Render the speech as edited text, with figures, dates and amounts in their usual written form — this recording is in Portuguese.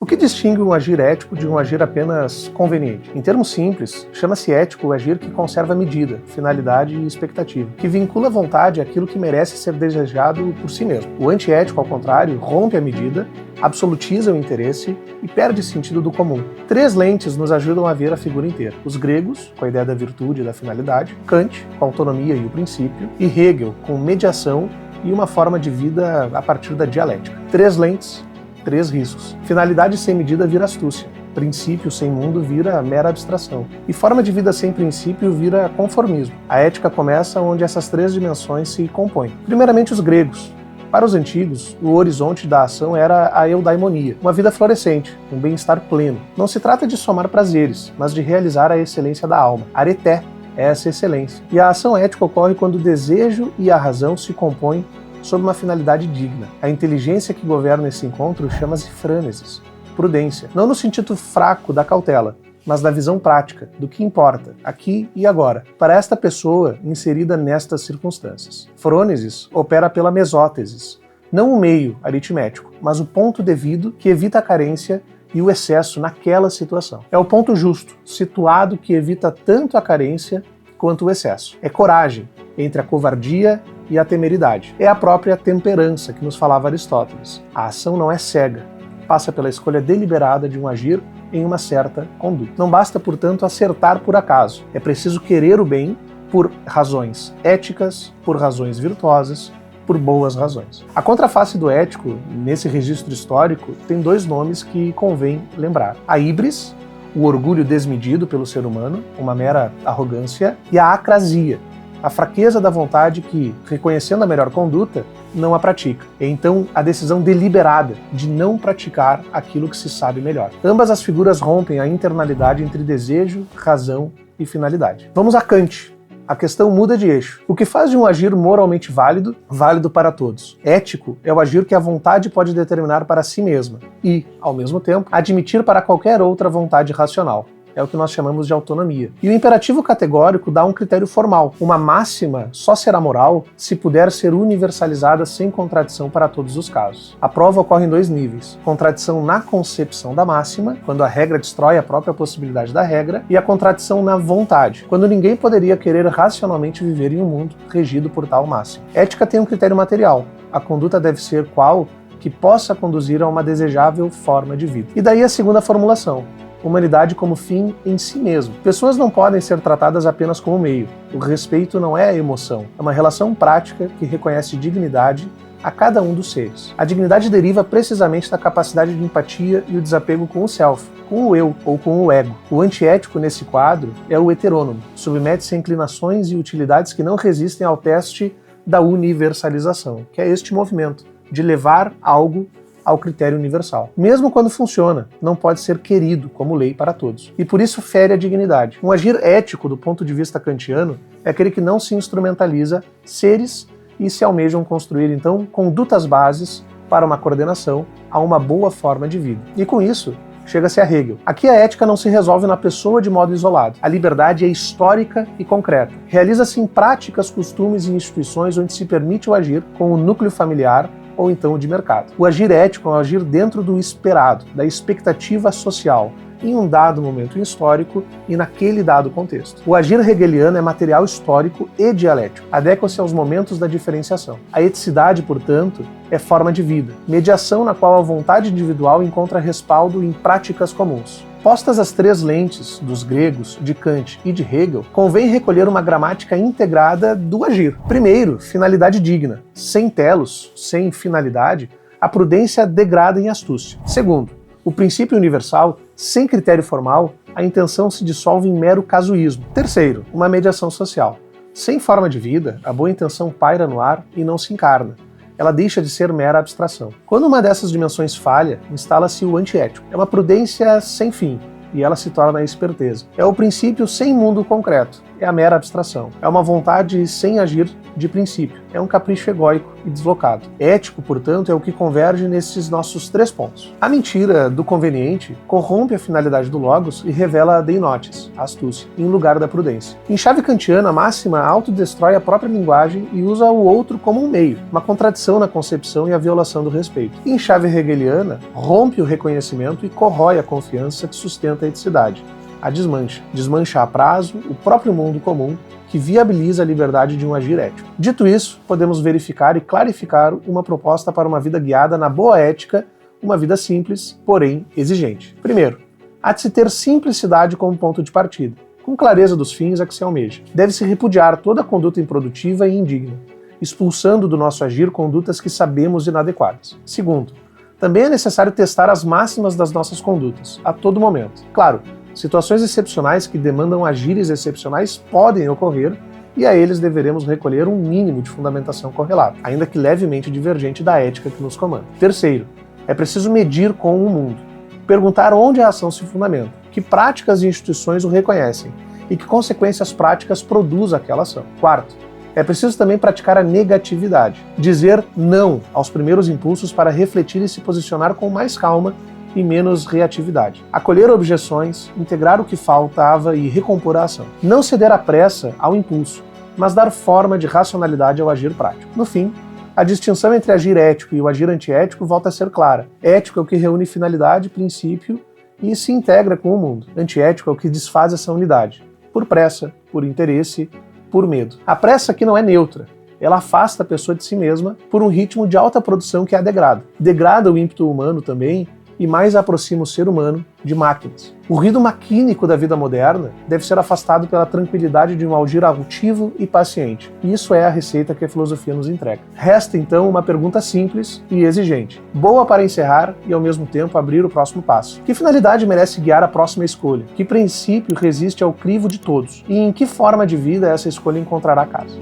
que distingue um agir ético de um agir apenas conveniente? Em termos simples, chama-se ético o agir que conserva medida, finalidade e expectativa, que vincula a vontade àquilo que merece ser desejado por si mesmo. O antiético, ao contrário, rompe a medida, absolutiza o interesse e perde sentido do comum. 3 lentes nos ajudam a ver a figura inteira. Os gregos, com a ideia da virtude e da finalidade, Kant, com a autonomia e o princípio, e Hegel, com mediação e uma forma de vida a partir da dialética. 3 lentes, 3 riscos. Finalidade sem medida vira astúcia. Princípio sem mundo vira mera abstração. E forma de vida sem princípio vira conformismo. A ética começa onde essas 3 dimensões se compõem. Primeiramente, os gregos. Para os antigos, o horizonte da ação era a eudaimonia, uma vida florescente, um bem-estar pleno. Não se trata de somar prazeres, mas de realizar a excelência da alma. Areté é essa excelência. E a ação ética ocorre quando o desejo e a razão se compõem sob uma finalidade digna. A inteligência que governa esse encontro chama-se frânesis, prudência, não no sentido fraco da cautela, mas da visão prática, do que importa, aqui e agora, para esta pessoa inserida nestas circunstâncias. Frônesis opera pela mesótesis, não o meio aritmético, mas o ponto devido que evita a carência e o excesso naquela situação. É o ponto justo, situado, que evita tanto a carência quanto o excesso. É coragem entre a covardia e a temeridade. É a própria temperança que nos falava Aristóteles. A ação não é cega, passa pela escolha deliberada de um agir em uma certa conduta. Não basta, portanto, acertar por acaso. É preciso querer o bem por razões éticas, por razões virtuosas, por boas razões. A contraface do ético, nesse registro histórico, tem 2 nomes que convém lembrar. A híbris, o orgulho desmedido pelo ser humano, uma mera arrogância, e a acrasia, a fraqueza da vontade que, reconhecendo a melhor conduta, não a pratica. É então a decisão deliberada de não praticar aquilo que se sabe melhor. Ambas as figuras rompem a internalidade entre desejo, razão e finalidade. Vamos a Kant. A questão muda de eixo. O que faz de um agir moralmente válido, válido para todos? Ético é o agir que a vontade pode determinar para si mesma e, ao mesmo tempo, admitir para qualquer outra vontade racional. É o que nós chamamos de autonomia. E o imperativo categórico dá um critério formal. Uma máxima só será moral se puder ser universalizada sem contradição para todos os casos. A prova ocorre em 2 níveis. Contradição na concepção da máxima, quando a regra destrói a própria possibilidade da regra, e a contradição na vontade, quando ninguém poderia querer racionalmente viver em um mundo regido por tal máxima. Ética tem um critério material. A conduta deve ser qual que possa conduzir a uma desejável forma de vida. E daí a segunda formulação. Humanidade como fim em si mesmo. Pessoas não podem ser tratadas apenas como meio. O respeito não é a emoção, é uma relação prática que reconhece dignidade a cada um dos seres. A dignidade deriva precisamente da capacidade de empatia e o desapego com o self, com o eu ou com o ego. O antiético nesse quadro é o heterônomo, submete-se a inclinações e utilidades que não resistem ao teste da universalização, que é este movimento de levar algo ao critério universal. Mesmo quando funciona, não pode ser querido como lei para todos. E por isso fere a dignidade. Um agir ético do ponto de vista kantiano é aquele que não se instrumentaliza seres e se almejam construir, então, condutas bases para uma coordenação a uma boa forma de vida. E com isso, chega-se a Hegel. Aqui a ética não se resolve na pessoa de modo isolado. A liberdade é histórica e concreta. Realiza-se em práticas, costumes e instituições onde se permite o agir com o núcleo familiar ou então o de mercado. O agir ético é o agir dentro do esperado, da expectativa social, em um dado momento histórico e naquele dado contexto. O agir hegeliano é material histórico e dialético, adequa-se aos momentos da diferenciação. A eticidade, portanto, é forma de vida, mediação na qual a vontade individual encontra respaldo em práticas comuns. Postas as 3 lentes dos gregos, de Kant e de Hegel, convém recolher uma gramática integrada do agir. Primeiro, finalidade digna. Sem telos, sem finalidade, a prudência degrada em astúcia. Segundo, o princípio universal, sem critério formal, a intenção se dissolve em mero casuísmo. Terceiro, uma mediação social. Sem forma de vida, a boa intenção paira no ar e não se encarna. Ela deixa de ser mera abstração. Quando uma dessas dimensões falha, instala-se o antiético. É uma prudência sem fim, e ela se torna a esperteza. É o princípio sem mundo concreto, é a mera abstração. É uma vontade sem agir de princípio, é um capricho egóico e deslocado. Ético, portanto, é o que converge nesses nossos 3 pontos. A mentira do conveniente corrompe a finalidade do logos e revela a deinotes, a astúcia, em lugar da prudência. Em chave kantiana, a máxima autodestrói a própria linguagem e usa o outro como um meio, uma contradição na concepção e a violação do respeito. Em chave hegeliana, rompe o reconhecimento e corrói a confiança que sustenta a eticidade. A desmancha a prazo o próprio mundo comum que viabiliza a liberdade de um agir ético. Dito isso, podemos verificar e clarificar uma proposta para uma vida guiada na boa ética, uma vida simples, porém exigente. Primeiro, há de se ter simplicidade como ponto de partida, com clareza dos fins a que se almeja. Deve-se repudiar toda conduta improdutiva e indigna, expulsando do nosso agir condutas que sabemos inadequadas. Segundo, também é necessário testar as máximas das nossas condutas, a todo momento. Claro, situações excepcionais que demandam agires excepcionais podem ocorrer e a eles deveremos recolher um mínimo de fundamentação correlata, ainda que levemente divergente da ética que nos comanda. Terceiro, é preciso medir com o mundo, perguntar onde a ação se fundamenta, que práticas e instituições o reconhecem e que consequências práticas produz aquela ação. Quarto, é preciso também praticar a negatividade, dizer não aos primeiros impulsos para refletir e se posicionar com mais calma e menos reatividade. Acolher objeções, integrar o que faltava e recompor a ação. Não ceder à pressa ao impulso, mas dar forma de racionalidade ao agir prático. No fim, a distinção entre agir ético e o agir antiético volta a ser clara. Ético é o que reúne finalidade, princípio e se integra com o mundo. Antiético é o que desfaz essa unidade, por pressa, por interesse, por medo. A pressa aqui não é neutra. Ela afasta a pessoa de si mesma por um ritmo de alta produção que a degrada. Degrada o ímpeto humano também e mais aproxima o ser humano de máquinas. O ruído maquínico da vida moderna deve ser afastado pela tranquilidade de um agir altivo e paciente. E isso é a receita que a filosofia nos entrega. Resta então uma pergunta simples e exigente, boa para encerrar e ao mesmo tempo abrir o próximo passo. Que finalidade merece guiar a próxima escolha? Que princípio resiste ao crivo de todos? E em que forma de vida essa escolha encontrará casa?